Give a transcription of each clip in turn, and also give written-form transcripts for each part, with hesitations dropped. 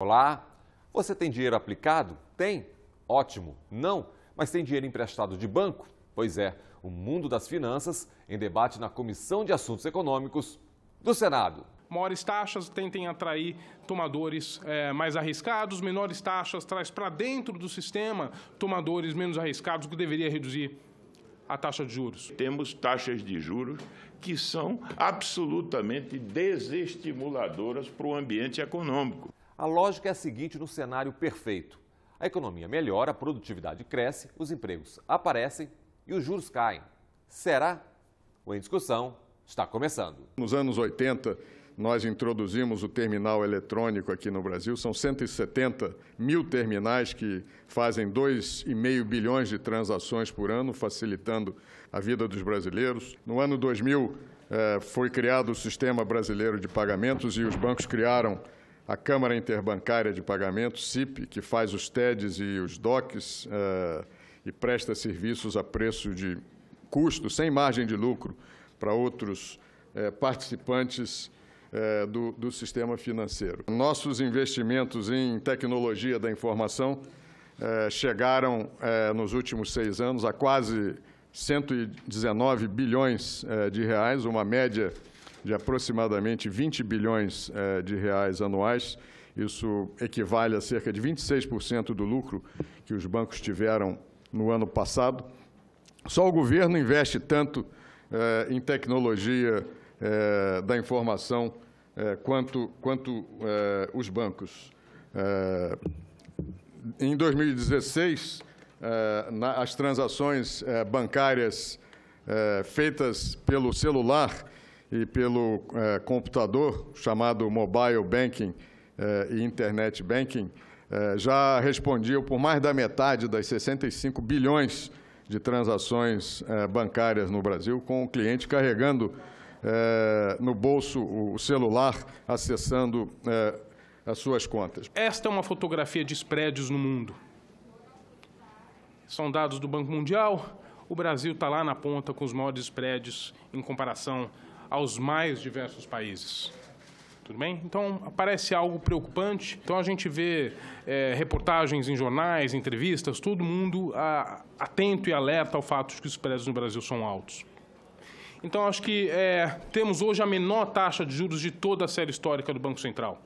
Olá, você tem dinheiro aplicado? Tem? Ótimo. Não? Mas tem dinheiro emprestado de banco? Pois é, o mundo das finanças em debate na Comissão de Assuntos Econômicos do Senado. Maiores taxas tentem atrair tomadores mais arriscados, menores taxas traz para dentro do sistema tomadores menos arriscados, o que deveria reduzir a taxa de juros. Temos taxas de juros que são absolutamente desestimuladoras para o ambiente econômico. A lógica é a seguinte no cenário perfeito. A economia melhora, a produtividade cresce, os empregos aparecem e os juros caem. Será? O Em Discussão está começando. Nos anos 80, nós introduzimos o terminal eletrônico aqui no Brasil. São 170 mil terminais que fazem 2,5 bilhões de transações por ano, facilitando a vida dos brasileiros. No ano 2000, foi criado o Sistema Brasileiro de Pagamentos e os bancos criaram a Câmara Interbancária de Pagamentos, CIP, que faz os TEDs e os DOCs e presta serviços a preço de custo, sem margem de lucro, para outros participantes do sistema financeiro. Nossos investimentos em tecnologia da informação chegaram, nos últimos 6 anos, a quase 119 bilhões de reais, uma média de aproximadamente 20 bilhões de reais anuais. Isso equivale a cerca de 26% do lucro que os bancos tiveram no ano passado. Só o governo investe tanto em tecnologia da informação quanto os bancos. Em 2016, as transações bancárias feitas pelo celular e pelo computador, chamado mobile banking e internet banking, já respondiam por mais da metade das 65 bilhões de transações bancárias no Brasil, com o cliente carregando no bolso o celular, acessando as suas contas. Esta é uma fotografia de spreads no mundo. São dados do Banco Mundial. O Brasil está lá na ponta com os maiores spreads em comparação aos mais diversos países. Tudo bem? Então, parece algo preocupante. Então, a gente vê reportagens em jornais, entrevistas, todo mundo atento e alerta ao fato de que os spreads no Brasil são altos. Então, acho que temos hoje a menor taxa de juros de toda a série histórica do Banco Central.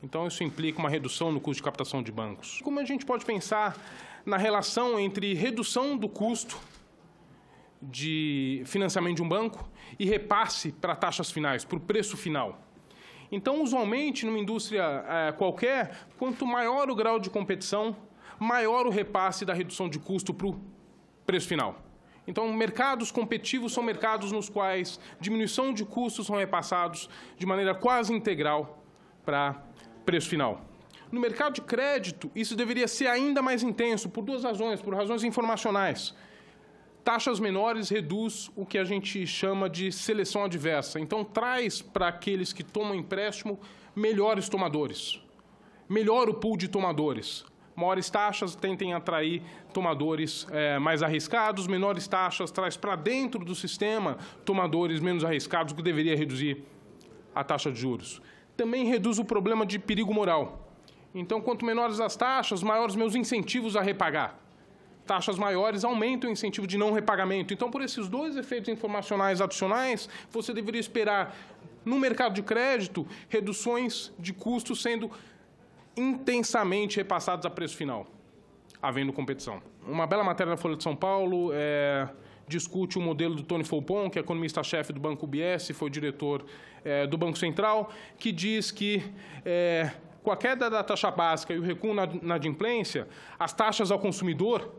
Então, isso implica uma redução no custo de captação de bancos. Como a gente pode pensar na relação entre redução do custo de financiamento de um banco e repasse para taxas finais, para o preço final? Então, usualmente, numa indústria qualquer, quanto maior o grau de competição, maior o repasse da redução de custo para o preço final. Então, mercados competitivos são mercados nos quais diminuição de custos são repassados de maneira quase integral para preço final. No mercado de crédito, isso deveria ser ainda mais intenso, por 2 razões, por razões informacionais. Taxas menores reduz o que a gente chama de seleção adversa. Então, traz para aqueles que tomam empréstimo melhores tomadores. Melhora o pool de tomadores. Maiores taxas tentem atrair tomadores mais arriscados, menores taxas traz para dentro do sistema tomadores menos arriscados, o que deveria reduzir a taxa de juros. Também reduz o problema de perigo moral. Então, quanto menores as taxas, maiores meus incentivos a repagar. Taxas maiores aumentam o incentivo de não repagamento. Então, por esses 2 efeitos informacionais adicionais, você deveria esperar, no mercado de crédito, reduções de custos sendo intensamente repassados a preço final, havendo competição. Uma bela matéria da Folha de São Paulo discute o modelo do Tony Falcon, que é economista-chefe do Banco UBS, foi diretor do Banco Central, que diz que com a queda da taxa básica e o recuo na inadimplência, as taxas ao consumidor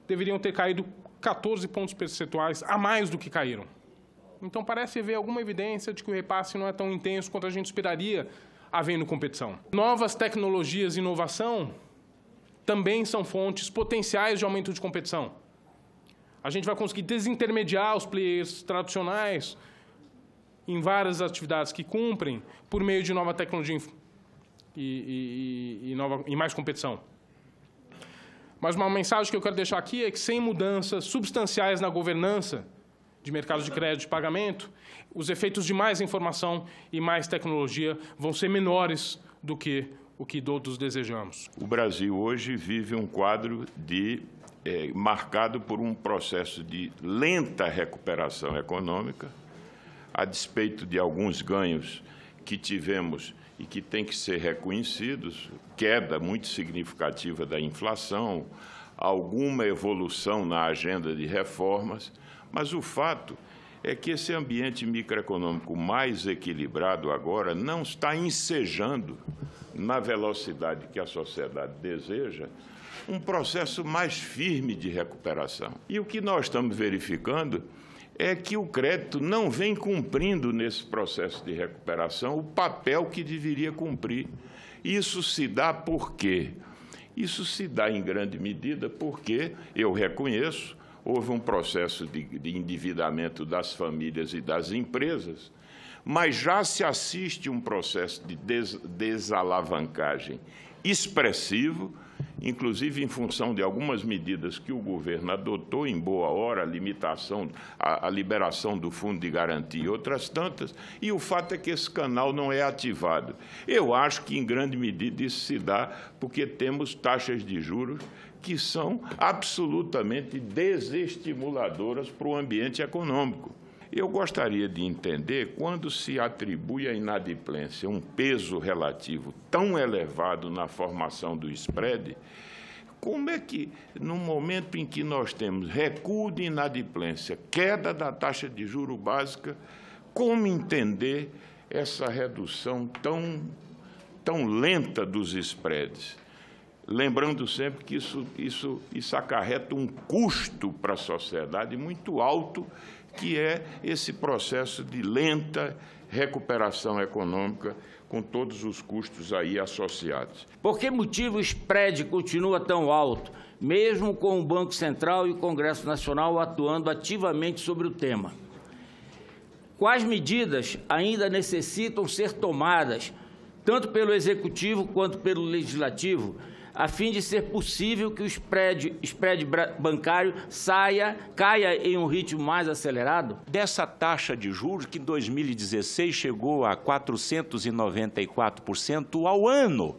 deveriam ter caído 14 pontos percentuais a mais do que caíram. Então, parece haver alguma evidência de que o repasse não é tão intenso quanto a gente esperaria, havendo competição. Novas tecnologias e inovação também são fontes potenciais de aumento de competição. A gente vai conseguir desintermediar os players tradicionais em várias atividades que cumprem por meio de nova tecnologia e mais competição. Mas uma mensagem que eu quero deixar aqui é que, sem mudanças substanciais na governança de mercados de crédito e pagamento, os efeitos de mais informação e mais tecnologia vão ser menores do que o que todos desejamos. O Brasil hoje vive um quadro marcado por um processo de lenta recuperação econômica, a despeito de alguns ganhos que tivemos e que têm que ser reconhecidos, queda muito significativa da inflação, alguma evolução na agenda de reformas, mas o fato é que esse ambiente microeconômico mais equilibrado agora não está ensejando, na velocidade que a sociedade deseja, um processo mais firme de recuperação. E o que nós estamos verificando é que o crédito não vem cumprindo nesse processo de recuperação o papel que deveria cumprir. Isso se dá por quê? Isso se dá em grande medida porque, eu reconheço, houve um processo de endividamento das famílias e das empresas, mas já se assiste um processo de desalavancagem expressivo, inclusive em função de algumas medidas que o governo adotou em boa hora, a liberação do fundo de garantia e outras tantas, e o fato é que esse canal não é ativado. Eu acho que, em grande medida, isso se dá porque temos taxas de juros que são absolutamente desestimuladoras para o ambiente econômico. Eu gostaria de entender, quando se atribui à inadimplência um peso relativo tão elevado na formação do spread, como é que, no momento em que nós temos recuo de inadimplência, queda da taxa de juros básica, como entender essa redução tão lenta dos spreads? Lembrando sempre que isso acarreta um custo para a sociedade muito alto, que é esse processo de lenta recuperação econômica, com todos os custos aí associados. Por que motivo o spread continua tão alto, mesmo com o Banco Central e o Congresso Nacional atuando ativamente sobre o tema? Quais medidas ainda necessitam ser tomadas, tanto pelo Executivo quanto pelo Legislativo, a fim de ser possível que o spread bancário caia em um ritmo mais acelerado? Dessa taxa de juros, que em 2016 chegou a 494% ao ano,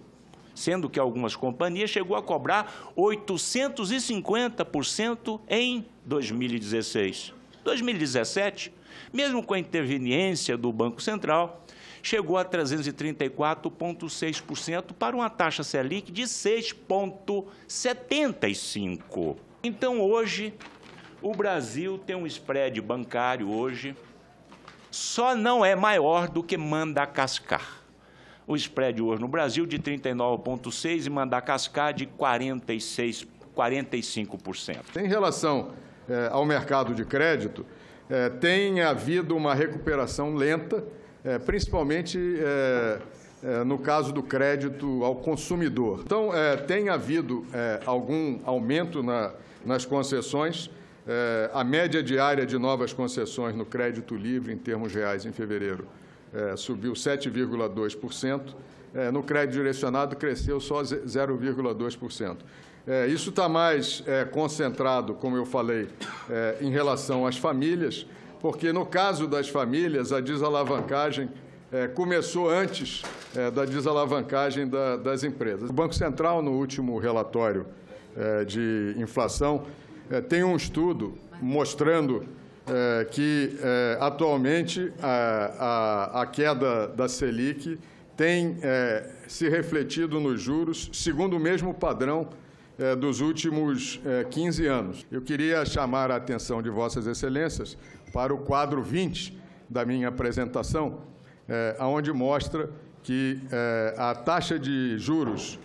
sendo que algumas companhias chegou a cobrar 850% em 2016. 2017, mesmo com a interveniência do Banco Central, chegou a 334,6% para uma taxa Selic de 6,75%. Então, hoje, o Brasil tem um spread bancário hoje, só não é maior do que Madagascar. O spread hoje no Brasil de 39,6% e Madagascar de 45%. Em relação ao mercado de crédito, tem havido uma recuperação lenta, principalmente no caso do crédito ao consumidor. Então, tem havido algum aumento nas concessões. A média diária de novas concessões no crédito livre, em termos reais, em fevereiro, subiu 7,2%. No crédito direcionado, cresceu só 0,2%. Isso está mais concentrado, como eu falei, em relação às famílias, porque, no caso das famílias, a desalavancagem começou antes da desalavancagem das empresas. O Banco Central, no último relatório de inflação, tem um estudo mostrando que, atualmente, a queda da Selic tem se refletido nos juros, segundo o mesmo padrão dos últimos 15 anos. Eu queria chamar a atenção de Vossas Excelências para o quadro 20 da minha apresentação, onde mostra que a taxa de juros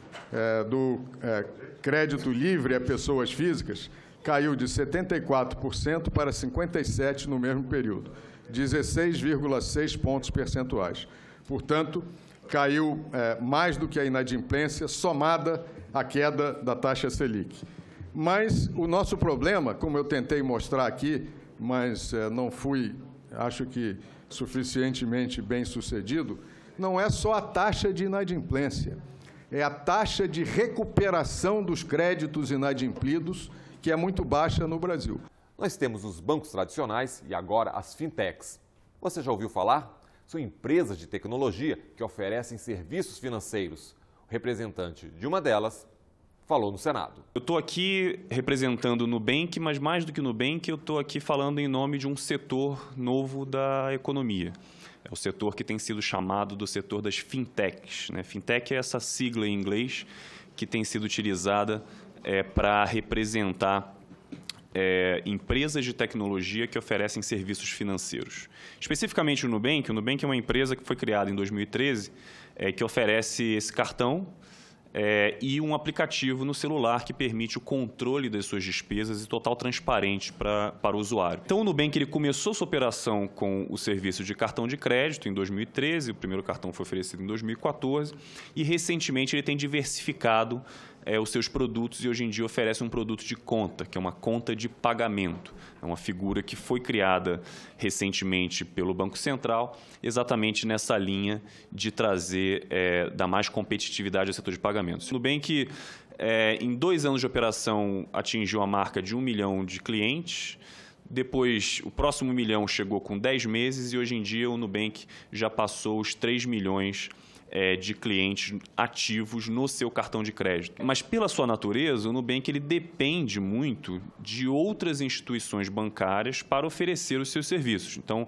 do crédito livre a pessoas físicas caiu de 74% para 57% no mesmo período, 16,6 pontos percentuais. Portanto, caiu mais do que a inadimplência somada à queda da taxa Selic. Mas o nosso problema, como eu tentei mostrar aqui, mas não fui, acho que, suficientemente bem sucedido, não é só a taxa de inadimplência, é a taxa de recuperação dos créditos inadimplidos, que é muito baixa no Brasil. Nós temos os bancos tradicionais e agora as fintechs. Você já ouviu falar? São empresas de tecnologia que oferecem serviços financeiros. O representante de uma delas falou no Senado. Eu estou aqui representando o Nubank, mas mais do que o Nubank, eu estou aqui falando em nome de um setor novo da economia. É o setor que tem sido chamado do setor das fintechs, né? Fintech é essa sigla em inglês que tem sido utilizada para representar empresas de tecnologia que oferecem serviços financeiros. Especificamente o Nubank é uma empresa que foi criada em 2013 que oferece esse cartão e um aplicativo no celular que permite o controle das suas despesas e total transparente para o usuário. Então, o Nubank ele começou sua operação com o serviço de cartão de crédito em 2013, o primeiro cartão foi oferecido em 2014, e recentemente ele tem diversificado os seus produtos e hoje em dia oferece um produto de conta, que é uma conta de pagamento. É uma figura que foi criada recentemente pelo Banco Central, exatamente nessa linha de trazer, dar mais competitividade ao setor de pagamentos. O Nubank, em 2 anos de operação, atingiu a marca de 1 milhão de clientes. Depois, o próximo 1 milhão chegou com 10 meses e hoje em dia o Nubank já passou os 3 milhões de clientes ativos no seu cartão de crédito. Mas, pela sua natureza, o Nubank ele depende muito de outras instituições bancárias para oferecer os seus serviços. Então,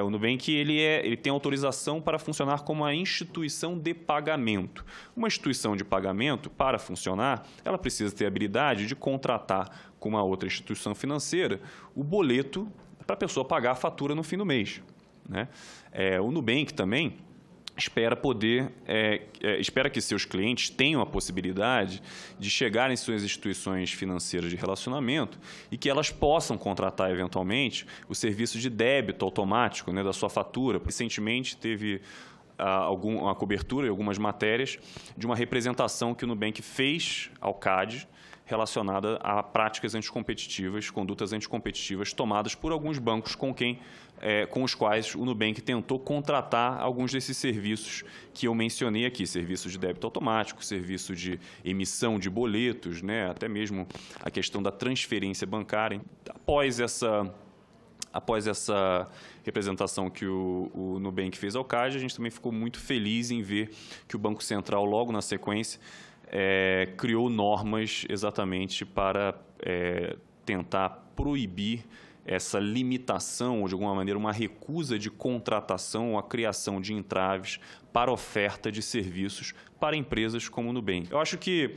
o Nubank ele tem autorização para funcionar como uma instituição de pagamento. Uma instituição de pagamento, para funcionar, ela precisa ter a habilidade de contratar com uma outra instituição financeira o boleto para a pessoa pagar a fatura no fim do mês, né? O Nubank também espera que seus clientes tenham a possibilidade de chegar em suas instituições financeiras de relacionamento e que elas possam contratar, eventualmente, o serviço de débito automático, né, da sua fatura. Recentemente, teve uma cobertura em algumas matérias de uma representação que o Nubank fez ao CAD relacionada a práticas anticompetitivas, condutas anticompetitivas tomadas por alguns bancos com os quais o Nubank tentou contratar alguns desses serviços que eu mencionei aqui, serviço de débito automático, serviço de emissão de boletos, né, até mesmo a questão da transferência bancária. Após essa representação que o Nubank fez ao CAD, a gente também ficou muito feliz em ver que o Banco Central, logo na sequência, criou normas exatamente para tentar proibir essa limitação, ou de alguma maneira uma recusa de contratação ou a criação de entraves para oferta de serviços para empresas como o Nubank. Eu acho que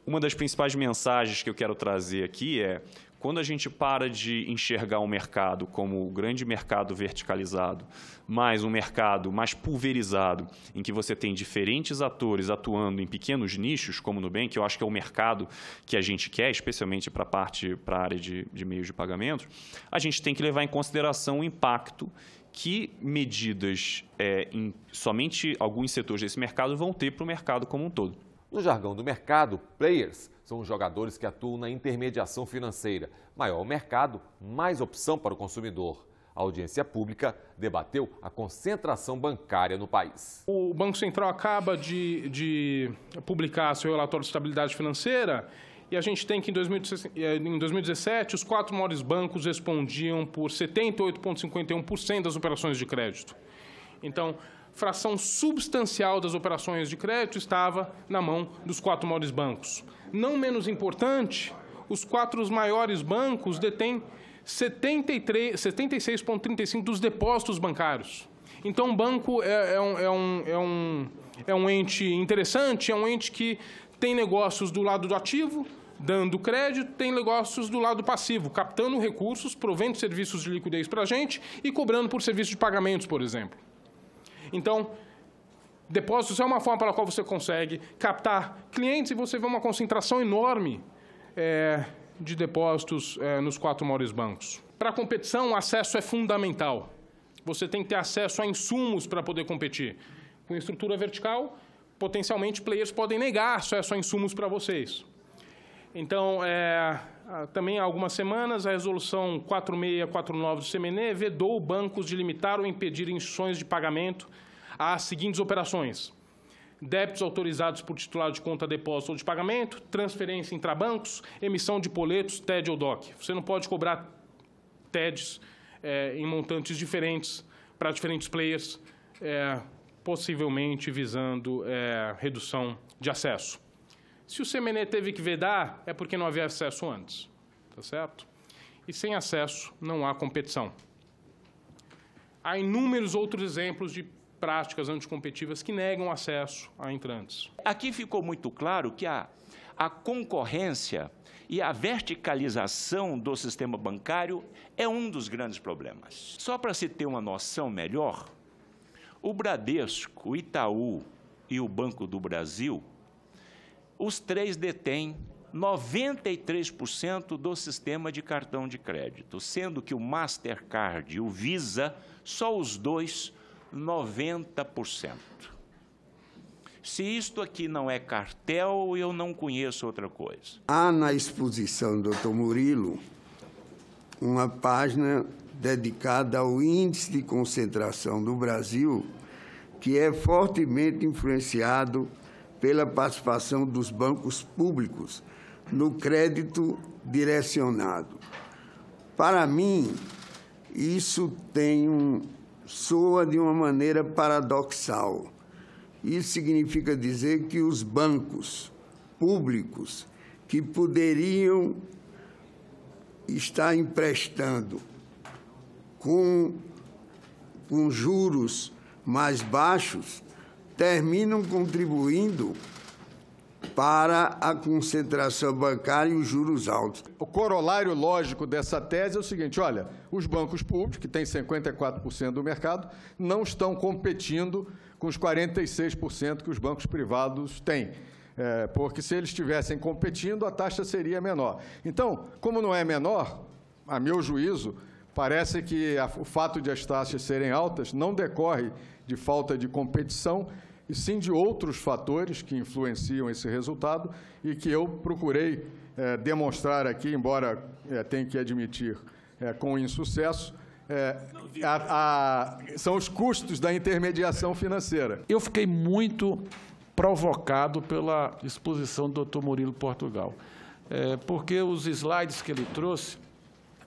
uma das principais mensagens que eu quero trazer aqui é: quando a gente para de enxergar o mercado como o grande mercado verticalizado, mas um mercado mais pulverizado, em que você tem diferentes atores atuando em pequenos nichos, como o Nubank, eu acho que é o mercado que a gente quer, especialmente para a área de meios de pagamento, a gente tem que levar em consideração o impacto que medidas em somente alguns setores desse mercado vão ter para o mercado como um todo. No jargão do mercado, players são os jogadores que atuam na intermediação financeira. Maior o mercado, mais opção para o consumidor. A audiência pública debateu a concentração bancária no país. O Banco Central acaba de publicar seu relatório de estabilidade financeira e a gente tem que, em 2017, os 4 maiores bancos respondiam por 78,51% das operações de crédito. Então, fração substancial das operações de crédito estava na mão dos 4 maiores bancos. Não menos importante, os 4 maiores bancos detêm 76,35% dos depósitos bancários. Então, o banco é um ente interessante, é um ente que tem negócios do lado do ativo, dando crédito, tem negócios do lado passivo, captando recursos, provendo serviços de liquidez para a gente e cobrando por serviços de pagamentos, por exemplo. Então, depósitos é uma forma pela qual você consegue captar clientes e você vê uma concentração enorme de depósitos nos 4 maiores bancos. Para a competição, o acesso é fundamental. Você tem que ter acesso a insumos para poder competir. Com estrutura vertical, potencialmente, players podem negar acesso a insumos para vocês. Então, também há algumas semanas, a resolução 4649 do CMNE vedou bancos de limitar ou impedir instruções de pagamento às seguintes operações: débitos autorizados por titular de conta, depósito ou de pagamento, transferência intrabancos, emissão de boletos, TED ou DOC. Você não pode cobrar TEDs em montantes diferentes para diferentes players possivelmente visando redução de acesso. Se o CMNE teve que vedar, é porque não havia acesso antes, tá certo? E sem acesso não há competição. Há inúmeros outros exemplos de práticas anticompetitivas que negam acesso a entrantes. Aqui ficou muito claro que a concorrência e a verticalização do sistema bancário é um dos grandes problemas. Só para se ter uma noção melhor, o Bradesco, o Itaú e o Banco do Brasil, os três detêm 93% do sistema de cartão de crédito, sendo que o Mastercard e o Visa, só os dois, 90%. Se isto aqui não é cartel, eu não conheço outra coisa. Há na exposição do Dr. Murilo uma página dedicada ao índice de concentração do Brasil, que é fortemente influenciado pela participação dos bancos públicos no crédito direcionado. Para mim, isso soa de uma maneira paradoxal. Isso significa dizer que os bancos públicos que poderiam estar emprestando com juros mais baixos terminam contribuindo para a concentração bancária e os juros altos. O corolário lógico dessa tese é o seguinte: olha, os bancos públicos, que têm 54% do mercado, não estão competindo com os 46% que os bancos privados têm. Porque se eles estivessem competindo, a taxa seria menor. Então, como não é menor, a meu juízo, parece que o fato de as taxas serem altas não decorre de falta de competição, e sim de outros fatores que influenciam esse resultado e que eu procurei demonstrar aqui, embora tenha que admitir com insucesso, são os custos da intermediação financeira. Eu fiquei muito provocado pela exposição do Dr. Murilo Portugal, porque os slides que ele trouxe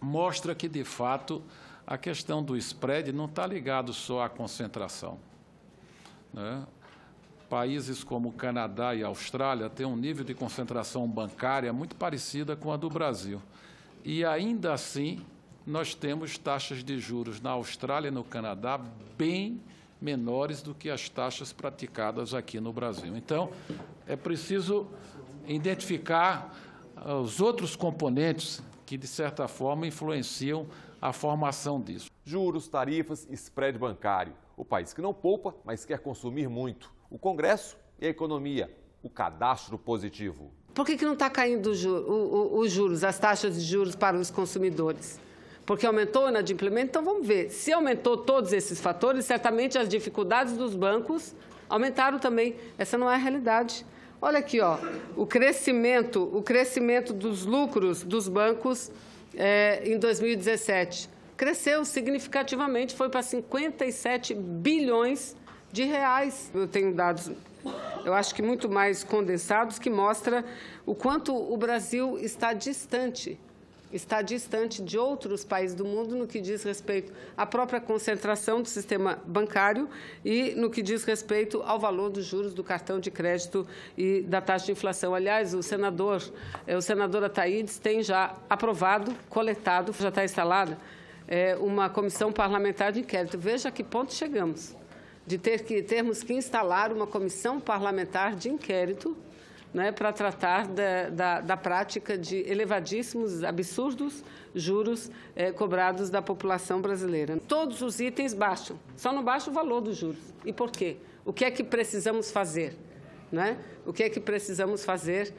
mostram que, de fato, a questão do spread não está ligado só à concentração, né? Países como o Canadá e a Austrália têm um nível de concentração bancária muito parecida com a do Brasil. E, ainda assim, nós temos taxas de juros na Austrália e no Canadá bem menores do que as taxas praticadas aqui no Brasil. Então, é preciso identificar os outros componentes que, de certa forma, influenciam a formação disso. Juros, tarifas, spread bancário. O país que não poupa, mas quer consumir muito. O Congresso e a economia. O cadastro positivo. Por que não está caindo os juros, as taxas de juros para os consumidores? Porque aumentou o inadimplemento? Então, vamos ver. Se aumentou todos esses fatores, certamente as dificuldades dos bancos aumentaram também. Essa não é a realidade. Olha aqui, ó, o crescimento dos lucros dos bancos em 2017 cresceu significativamente, foi para 57 bilhões de reais. Eu tenho dados, eu acho que muito mais condensados, que mostra o quanto o Brasil está distante de outros países do mundo no que diz respeito à própria concentração do sistema bancário e no que diz respeito ao valor dos juros do cartão de crédito e da taxa de inflação. Aliás, o senador Ataídes tem já aprovado, coletado, já está instalada, uma comissão parlamentar de inquérito. Veja a que ponto chegamos, de termos que instalar uma comissão parlamentar de inquérito, né, para tratar da prática de elevadíssimos, absurdos juros cobrados da população brasileira. Todos os itens baixam, só não baixa o valor dos juros. E por quê? O que é que precisamos fazer? Né? O que é que precisamos fazer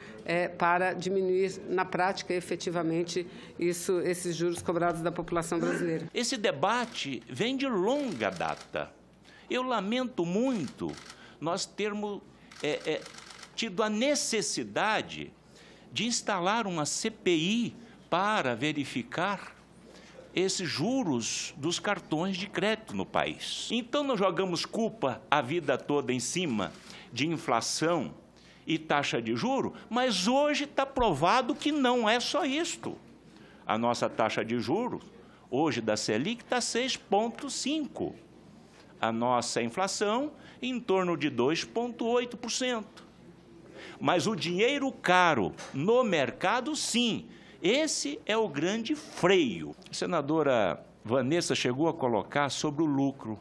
para diminuir, na prática, efetivamente, esses juros cobrados da população brasileira? Esse debate vem de longa data. Eu lamento muito nós termos tido a necessidade de instalar uma CPI para verificar esses juros dos cartões de crédito no país. Então, nós jogamos culpa a vida toda em cima de inflação e taxa de juro, mas hoje está provado que não é só isto. A nossa taxa de juros, hoje da Selic, está 6,5%. a nossa inflação em torno de 2,8%. Mas o dinheiro caro no mercado, sim, esse é o grande freio. A senadora Vanessa chegou a colocar sobre o lucro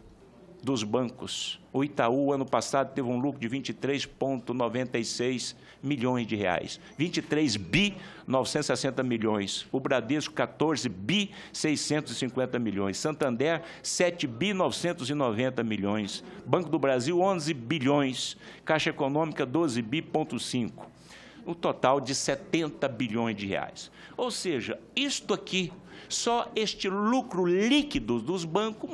dos bancos. O Itaú, ano passado, teve um lucro de 23,96 milhões de reais. 23 bi 960 milhões. O Bradesco, 14 bi 650 milhões. Santander, 7 bi 990 milhões. Banco do Brasil, 11 bilhões. Caixa Econômica, 12 bi,5. O total de 70 bilhões de reais. Ou seja, isto aqui, só este lucro líquido dos bancos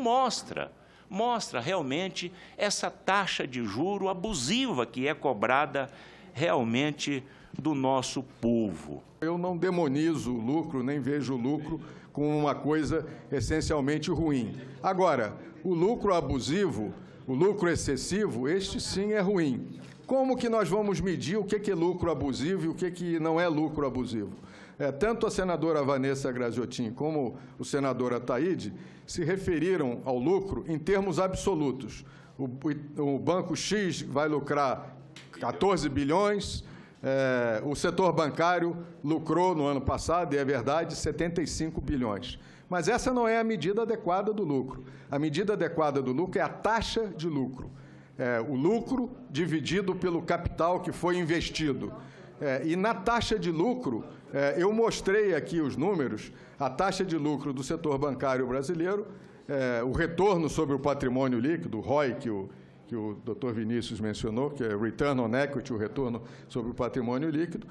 mostra realmente essa taxa de juro abusiva que é cobrada realmente do nosso povo. Eu não demonizo o lucro, nem vejo o lucro como uma coisa essencialmente ruim. Agora, o lucro abusivo, o lucro excessivo, este sim é ruim. Como que nós vamos medir o que é lucro abusivo e o que não é lucro abusivo? Tanto a senadora Vanessa Graziotin como o senador Ataíde se referiram ao lucro em termos absolutos. O Banco X vai lucrar 14 bilhões, o setor bancário lucrou no ano passado, e é verdade, 75 bilhões. Mas essa não é a medida adequada do lucro. A medida adequada do lucro é a taxa de lucro. O lucro dividido pelo capital que foi investido. E na taxa de lucro, eu mostrei aqui os números, a taxa de lucro do setor bancário brasileiro, o retorno sobre o patrimônio líquido, o ROI, que o Dr. Vinícius mencionou, que é Return on Equity, o retorno sobre o patrimônio líquido,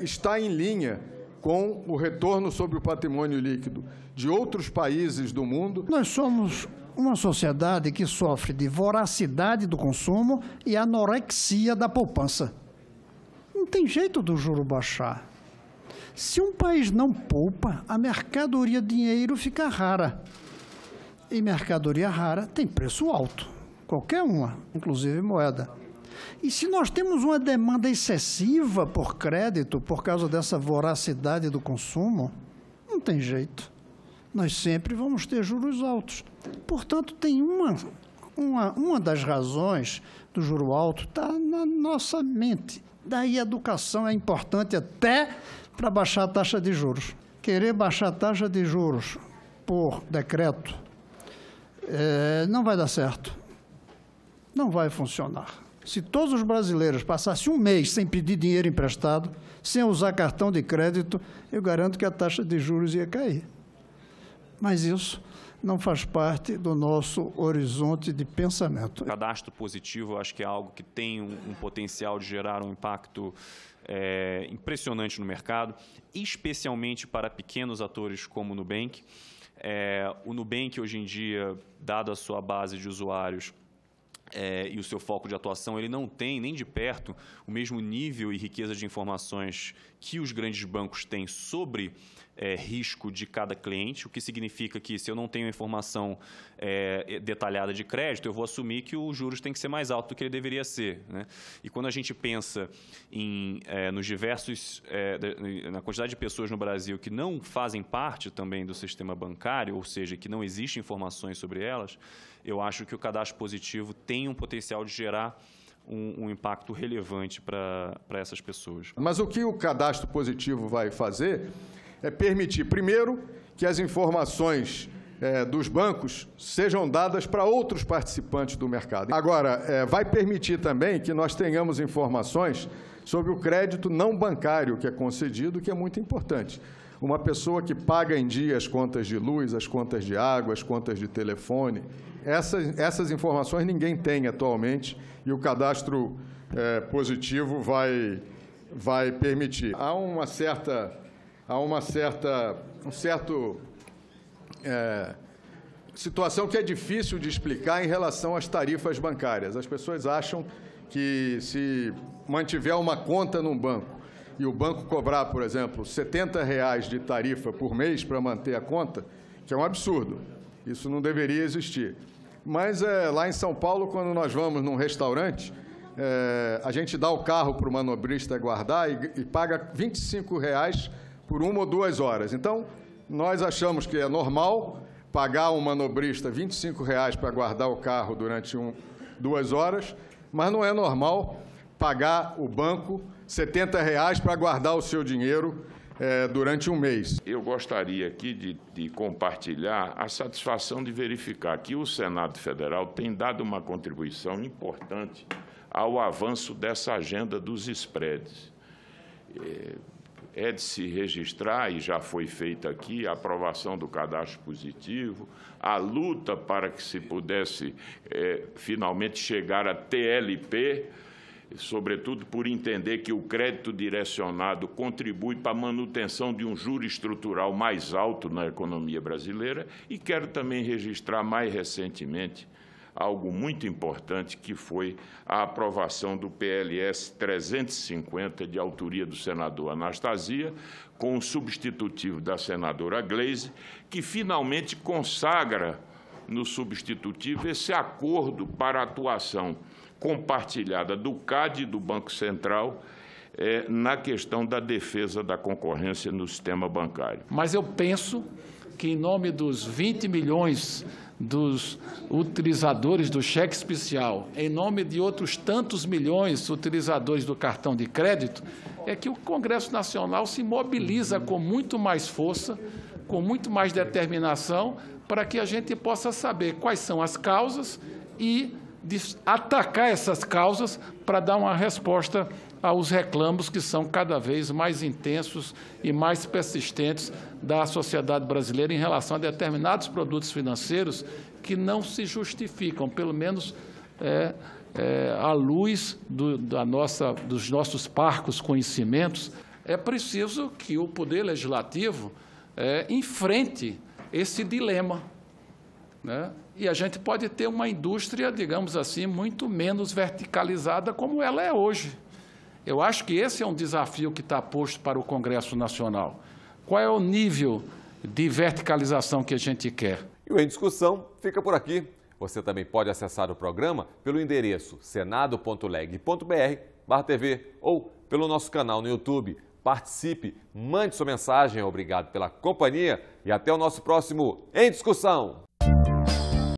está em linha com o retorno sobre o patrimônio líquido de outros países do mundo. Nós somos uma sociedade que sofre de voracidade do consumo e anorexia da poupança. Não tem jeito do juro baixar. Se um país não poupa, a mercadoria dinheiro fica rara. E mercadoria rara tem preço alto. Qualquer uma, inclusive moeda. E se nós temos uma demanda excessiva por crédito, por causa dessa voracidade do consumo, não tem jeito. Nós sempre vamos ter juros altos. Portanto, tem uma das razões do juro alto está na nossa mente. Daí a educação é importante até para baixar a taxa de juros. Querer baixar a taxa de juros por decreto não vai dar certo. Não vai funcionar. Se todos os brasileiros passassem um mês sem pedir dinheiro emprestado, sem usar cartão de crédito, eu garanto que a taxa de juros ia cair. Mas isso não faz parte do nosso horizonte de pensamento. O cadastro positivo, eu acho que é algo que tem um potencial de gerar um impacto impressionante no mercado, especialmente para pequenos atores como o Nubank. O Nubank, hoje em dia, dado a sua base de usuários, e o seu foco de atuação, ele não tem nem de perto o mesmo nível e riqueza de informações que os grandes bancos têm sobre risco de cada cliente, o que significa que, se eu não tenho informação detalhada de crédito, eu vou assumir que os juros tem que ser mais alto do que ele deveria ser, né? E quando a gente pensa nos diversos, na quantidade de pessoas no Brasil que não fazem parte também do sistema bancário, ou seja, que não existem informações sobre elas, eu acho que o cadastro positivo tem um potencial de gerar um impacto relevante para essas pessoas. Mas o que o cadastro positivo vai fazer é permitir, primeiro, que as informações dos bancos sejam dadas para outros participantes do mercado. Agora, vai permitir também que nós tenhamos informações sobre o crédito não bancário que é concedido, que é muito importante. Uma pessoa que paga em dia as contas de luz, as contas de água, as contas de telefone, essas informações ninguém tem atualmente e o cadastro positivo vai permitir. Há uma certa situação que é difícil de explicar em relação às tarifas bancárias. As pessoas acham que, se mantiver uma conta num banco e o banco cobrar, por exemplo, R$ 70 de tarifa por mês para manter a conta, que é um absurdo. Isso não deveria existir. Mas lá em São Paulo, quando nós vamos num restaurante, a gente dá o carro para o manobrista guardar e paga R$ 25 por 1 ou 2 horas. Então, nós achamos que é normal, pagar um manobrista R$ 25,00 para guardar o carro durante 2 horas, mas não é normal pagar o banco R$ 70,00 para guardar o seu dinheiro durante um mês. Eu gostaria aqui de compartilhar a satisfação de verificar que o Senado Federal tem dado uma contribuição importante ao avanço dessa agenda dos spreads. É de se registrar, e já foi feita aqui, a aprovação do cadastro positivo, a luta para que se pudesse finalmente chegar a TLP, sobretudo por entender que o crédito direcionado contribui para a manutenção de um juro estrutural mais alto na economia brasileira. E quero também registrar mais recentemente algo muito importante, que foi a aprovação do PLS 350, de autoria do senador Anastasia, com o substitutivo da senadora Gleisi, que finalmente consagra no substitutivo esse acordo para a atuação compartilhada do CAD e do Banco Central na questão da defesa da concorrência no sistema bancário. Mas eu penso que, em nome dos 20 milhões dos utilizadores do cheque especial, em nome de outros tantos milhões utilizadores do cartão de crédito, é que o Congresso Nacional se mobiliza com muito mais força, com muito mais determinação, para que a gente possa saber quais são as causas e atacar essas causas para dar uma resposta aos reclamos que são cada vez mais intensos e mais persistentes da sociedade brasileira em relação a determinados produtos financeiros que não se justificam, pelo menos à luz dos nossos parcos conhecimentos. É preciso que o Poder Legislativo enfrente esse dilema, né? E a gente pode ter uma indústria, digamos assim, muito menos verticalizada como ela é hoje. Eu acho que esse é um desafio que está posto para o Congresso Nacional. Qual é o nível de verticalização que a gente quer? E o Em Discussão fica por aqui. Você também pode acessar o programa pelo endereço senado.leg.br/TV ou pelo nosso canal no YouTube. Participe, mande sua mensagem. Obrigado pela companhia e até o nosso próximo Em Discussão.